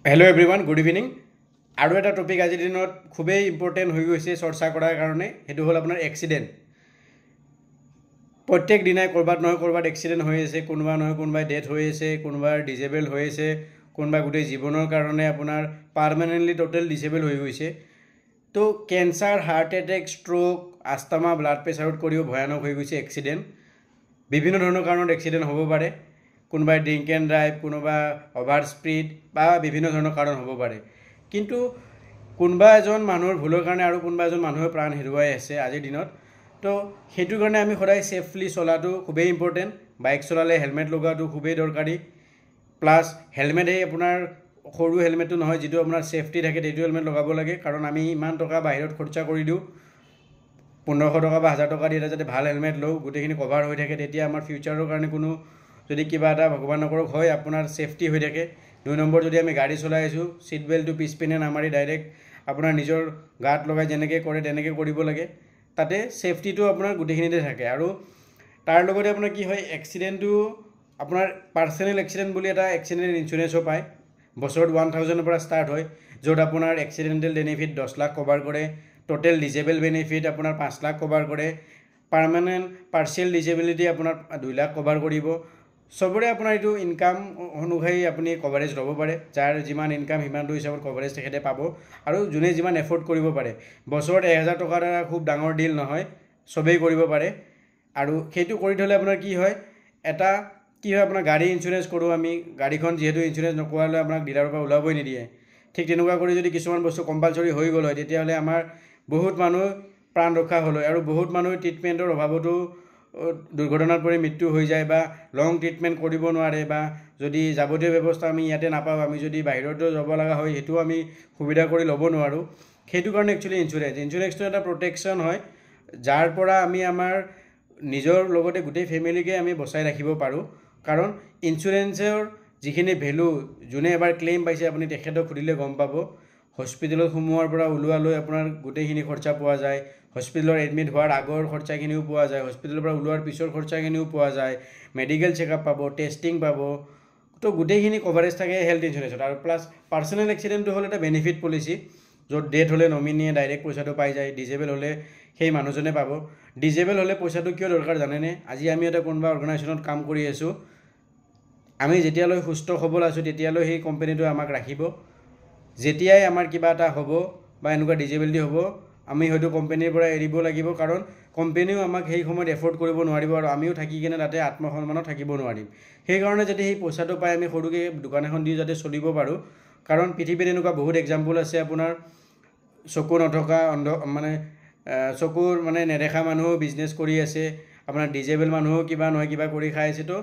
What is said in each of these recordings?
Hello' everyone, good evening. আৰু এটা topic আজিৰ দিনত খুবেই ইম্পৰ্টেণ্ট হৈ গৈছে চৰ্চা কৰাৰ কাৰণে, সেইটো হ'ল আপোনাৰ এক্সিডেণ্ট। প্ৰত্যেক দিনাই ক'ৰবাত নহয় ক'ৰবাত এক্সিডেণ্ট হৈ আছে, কোনোবা নহয় কোনোবাই ডেথ হৈ আছে, কোনোবাৰ ডিজেবল হৈ আছে, কোনোবা গোটেই জীৱনৰ কাৰণে আপোনাৰ পাৰ্মানেণ্টলি টোটেল ডিচেবল হৈ গৈছে। তো cancer, heart attack, stroke, আস্থামা, blood প্ৰেছাৰত কৰিও ভয়ানক হৈ গৈছে এক্সিডেণ্ট। বিভিন্ন ধৰণৰ কাৰণত এক্সিডেণ্ট হ'ব পাৰে। কোনোবাই ড্ৰিংক এণ্ড ড্ৰাইভ, কোনোবা অভাৰ স্পীড বা বিভিন্ন ধৰণৰ কাৰণ হ'ব পাৰে। কিন্তু কোনোবা এজন মানুহৰ ভুলৰ কাৰণে আৰু কোনোবা এজন মানুহে প্ৰাণ হেৰুৱাই আছে আজিৰ দিনত। তো সেইটো কাৰণে আমি সদায় ছেফলি চলাটো খুবেই ইম্পৰ্টেণ্ট। বাইক চলালে হেলমেট লগোৱাটো খুবেই দৰকাৰী। প্লাছ হেলমেটেই আপোনাৰ সৰু হেলমেটটো নহয়, যিটো আপোনাৰ ছেফটি থাকে সেইটো হেলমেট লগাব লাগে। কাৰণ আমি ইমান টকা বাহিৰত খৰচা কৰি দিওঁ, 1500 টকা বা 1000 টকা দি এটা যাতে ভাল হেলমেট লওঁ, গোটেইখিনি কভাৰ হৈ থাকে, তেতিয়া আমাৰ ফিউচাৰৰ কাৰণে কোনো যদি কিবা এটা ভগৱান নকৰক হয়, আপোনাৰ ছেফটি হৈ থাকে। 2 নম্বৰ, যদি আমি গাড়ী চলাই আছোঁ, ছিট বেল্টটো পিছপিনে নামাৰি ডাইৰেক্ট আপোনাৰ নিজৰ গাত লগাই যেনেকৈ কৰে তেনেকৈ কৰিব লাগে। তাতে ছেফটিটো আপোনাৰ গোটেইখিনিতে থাকে। আৰু তাৰ লগতে আপোনাৰ কি হয়, এক্সিডেণ্টটো আপোনাৰ পাৰ্চনেল এক্সিডেণ্ট বুলি এটা এক্সিডেণ্ট ইঞ্চুৰেঞ্চো পায়। বছৰত 1000ৰ পৰা ষ্টাৰ্ট হয়, য'ত আপোনাৰ এক্সিডেণ্টেল বেনিফিট 10 লাখ কভাৰ কৰে, টোটেল ডিজেবল বেনিফিট আপোনাৰ 5 লাখ কভাৰ কৰে, পাৰ্মানেণ্ট পাৰ্চিয়েল ডিজেবিলিটি আপোনাৰ 2 লাখ কভাৰ কৰিব। চবৰে আপোনাৰ এইটো ইনকাম অনুযায়ী আপুনি কভাৰেজ ল'ব পাৰে। যাৰ যিমান ইনকাম সিমানটো হিচাপত কভাৰেজ তেখেতে পাব, আৰু যোনে যিমান এফৰ্ড কৰিব পাৰে। বছৰত 1000 টকাৰ দ্বাৰা খুব ডাঙৰ ডিল নহয়, চবেই কৰিব পাৰে। আৰু সেইটো কৰি থ'লে আপোনাৰ কি হয়, আপোনাৰ গাড়ী ইঞ্চুৰেঞ্চ কৰোঁ আমি, গাড়ীখন যিহেতু ইঞ্চুৰেঞ্চ নকৰালে আপোনাক ডিলাৰৰ পৰা ওলাবই নিদিয়ে। ঠিক তেনেকুৱা কৰি যদি কিছুমান বস্তু কম্পালচৰি হৈ গ'ল হয়, তেতিয়াহ'লে আমাৰ বহুত মানুহ প্ৰাণ ৰক্ষা হ'ল হয়। আৰু বহুত মানুহ ট্ৰিটমেণ্টৰ অভাৱতো দুৰ্ঘটনাত পৰি মৃত্যু হৈ যায়, বা লং ট্ৰিটমেণ্ট কৰিব নোৱাৰে, বা যদি যাৱতীয় ব্যৱস্থা আমি ইয়াতে নাপাওঁ, আমি যদি বাহিৰতো যাব লগা হয়, সেইটোও আমি সুবিধা কৰি ল'ব নোৱাৰোঁ। সেইটো কাৰণে একচুৱেলি ইঞ্চুৰেঞ্চটো এটা প্ৰটেকশ্যন হয়, যাৰ পৰা আমি আমাৰ নিজৰ লগতে গোটেই ফেমিলিকে আমি বচাই ৰাখিব পাৰোঁ। কাৰণ ইঞ্চুৰেঞ্চৰ যিখিনি ভেলু, যোনে এবাৰ ক্লেইম পাইছে আপুনি তেখেতক সুধিলে গম পাব। হস্পিটেলত সোমোৱাৰ পৰা ওলোৱালৈ আপোনাৰ গোটেইখিনি খৰচা পোৱা যায়। হস্পিটেলত এডমিট হোৱাৰ আগৰ খৰচাখিনিও পোৱা যায়, হস্পিটেলৰ পৰা ওলোৱাৰ পিছৰ খৰচাখিনিও পোৱা যায়, মেডিকেল চেকআপ পাব, টেষ্টিং পাব। তো গোটেইখিনি কভাৰেজ থাকে হেল্থ ইঞ্চুৰেঞ্চত। আৰু প্লাছ পাৰ্চনেল এক্সিডেণ্টটো হ'ল এটা বেনিফিট পলিচি, য'ত ডেথ হ'লে নমিনীয়ে ডাইৰেক্ট পইচাটো পাই যায়, ডিজেবল হ'লে সেই মানুহজনে পাব। ডিজেবল হ'লে পইচাটো কিয় দৰকাৰ জানেনে? আজি আমি এটা কোনোবা অৰ্গেনাইজেশ্যনত কাম কৰি আছোঁ, আমি যেতিয়ালৈ সুস্থ সবল আছোঁ তেতিয়ালৈ সেই কোম্পানীটোৱে আমাক ৰাখিব। যেতিয়াই আমাৰ কিবা এটা হ'ব বা এনেকুৱা ডিজেবিলিটি হ'ব, আমি হয়তো কোম্পানীৰ পৰা এৰিব লাগিব, কাৰণ কোম্পানীও আমাক সেই সময়ত এফৰ্ড কৰিব নোৱাৰিব, আৰু আমিও থাকি কিনে তাতে আত্মসন্মানত থাকিব নোৱাৰিম। সেইকাৰণে যাতে সেই পইচাটো পাই আমি সৰুকৈ দোকান এখন দি যাতে চলিব পাৰোঁ। কাৰণ পৃথিৱীত এনেকুৱা বহুত এক্সাম্পল আছে, আপোনাৰ চকু নথকা চকুৰ নেদেখা মানুহো বিজনেছ কৰি আছে, আপোনাৰ ডিজেবল মানুহো কিবা নহয় কিবা কৰি খাই আছে। তো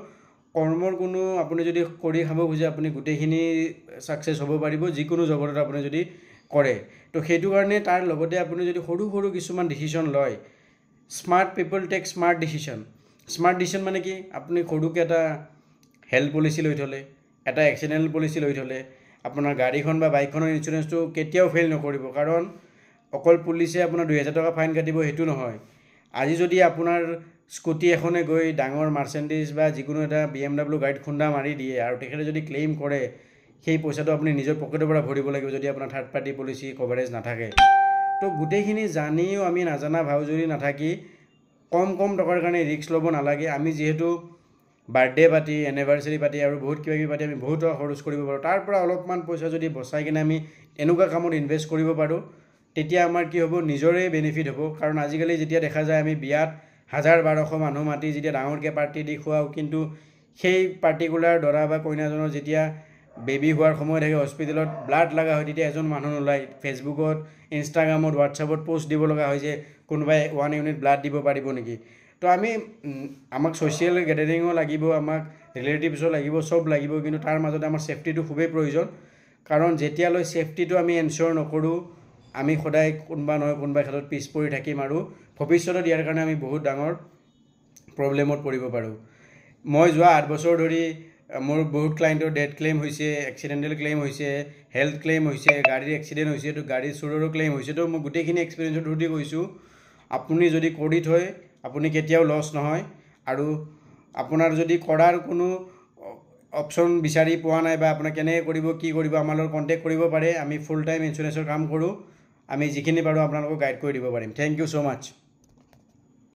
কৰ্মৰ কোনো, আপুনি যদি কৰি খাব খোজে আপুনি গোটেইখিনি ছাকচেছ হ'ব পাৰিব, যিকোনো জগতত আপুনি যদি কৰে। তো সেইটো কাৰণে তাৰ লগতে আপুনি যদি সৰু সৰু কিছুমান ডিচিশ্যন লয়, smart people take smart decision. Smart decision মানে কি, আপুনি সৰুকৈ এটা হেল্থ পলিচি লৈ থ'লে, এটা এক্সিডেণ্টেল পলিচি লৈ থ'লে, আপোনাৰ গাড়ীখন বা বাইকখনৰ ইঞ্চুৰেঞ্চটো কেতিয়াও ফেইল নকৰিব। কাৰণ অকল পুলিচে আপোনাৰ 2000 টকা ফাইন কাটিব সেইটো নহয়। আজি যদি আপোনাৰ স্কুটি এখনে গৈ ডাঙৰ মাৰ্চেণ্ডিজ বা যিকোনো এটা BMW গাড়ীত খুন্দা মাৰি দিয়ে, আৰু তেখেতে যদি ক্লেইম কৰে, সেই পইচাটো আপুনি নিজৰ পকেটৰ পৰা ভৰিব লাগিব, যদি আপোনাৰ থাৰ্ড পাৰ্টি পলিচি কভাৰেজ নাথাকে। তো গোটেইখিনি জানিও আমি নাজানা ভাও যদি নাথাকি কম টকাৰ কাৰণে ৰিস্ক ল'ব নালাগে। আমি যিহেতু বাৰ্থডে পাতি, এনিভাৰ্চাৰী পাতি আৰু বহুত কিবাকিবি পাতি আমি বহুত টকা খৰচ কৰিব পাৰোঁ, তাৰ পৰা অলপমান পইচা যদি বচাই কিনে আমি এনেকুৱা কামত ইনভেষ্ট কৰিব পাৰোঁ, তেতিয়া আমাৰ কি হ'ব, নিজৰে বেনিফিট হ'ব। কাৰণ আজিকালি যেতিয়া দেখা যায় আমি বিয়াত 1000-1200 মানুহ মাতি যেতিয়া ডাঙৰকৈ পাৰ্টি দি খুৱাওঁ, কিন্তু সেই পাৰ্টিকুলাৰ দৰা বা কইনাজনৰ যেতিয়া বেবী হোৱাৰ সময় থাকে, হস্পিটেলত ব্লাড লগা হয়, তেতিয়া এজন মানুহ নোলায়। ফেচবুকত, ইনষ্টাগ্ৰামত, হোৱাটছআপত পষ্ট দিব লগা হয় যে কোনোবাই 1 ইউনিট ব্লাড দিব পাৰিব নেকি। তো আমাক ছ'চিয়েল গেডাৰিঙো লাগিব, আমাক ৰিলেটিভছো লাগিব, চব লাগিব, কিন্তু তাৰ মাজতে আমাৰ ছেফটিটো খুবেই প্ৰয়োজন। কাৰণ যেতিয়ালৈ ছেফটিটো আমি এনচিয়'ৰ নকৰোঁ, আমি সদায় কোনোবা নহয় কোনোবা ক্ষেত্ৰত পিছ পৰি থাকিম, আৰু ভৱিষ্যতত ইয়াৰ কাৰণে আমি বহুত ডাঙৰ প্ৰব্লেমত পৰিব পাৰোঁ। মই যোৱা 8 বছৰ ধৰি মোৰ বহুত ক্লাইণ্টৰ ডেথ ক্লেইম হৈছে, এক্সিডেণ্টেল ক্লেইম হৈছে, হেল্থ ক্লেইম হৈছে, গাড়ীৰ এক্সিডেণ্ট হৈছে, তো গাড়ীৰ চুৰৰো ক্লেইম হৈছে। তো মই গোটেইখিনি এক্সপিৰিয়েঞ্চৰ থ্ৰু দি কৈছোঁ, আপুনি যদি কৰি থয় আপুনি কেতিয়াও লছ নহয়। আৰু আপোনাৰ যদি কৰাৰ কোনো অপশ্যন বিচাৰি পোৱা নাই বা আপোনাক কেনেকৈ কৰিব কি কৰিব আমাৰ লগত কণ্টেক্ট কৰিব পাৰে আমি ফুল টাইম ইঞ্চুৰেঞ্চৰ কাম কৰোঁ আমি যিখিনি পাৰোঁ আপোনালোকক গাইড কৰি দিব পাৰিম থেংক ইউ ছ' মাছ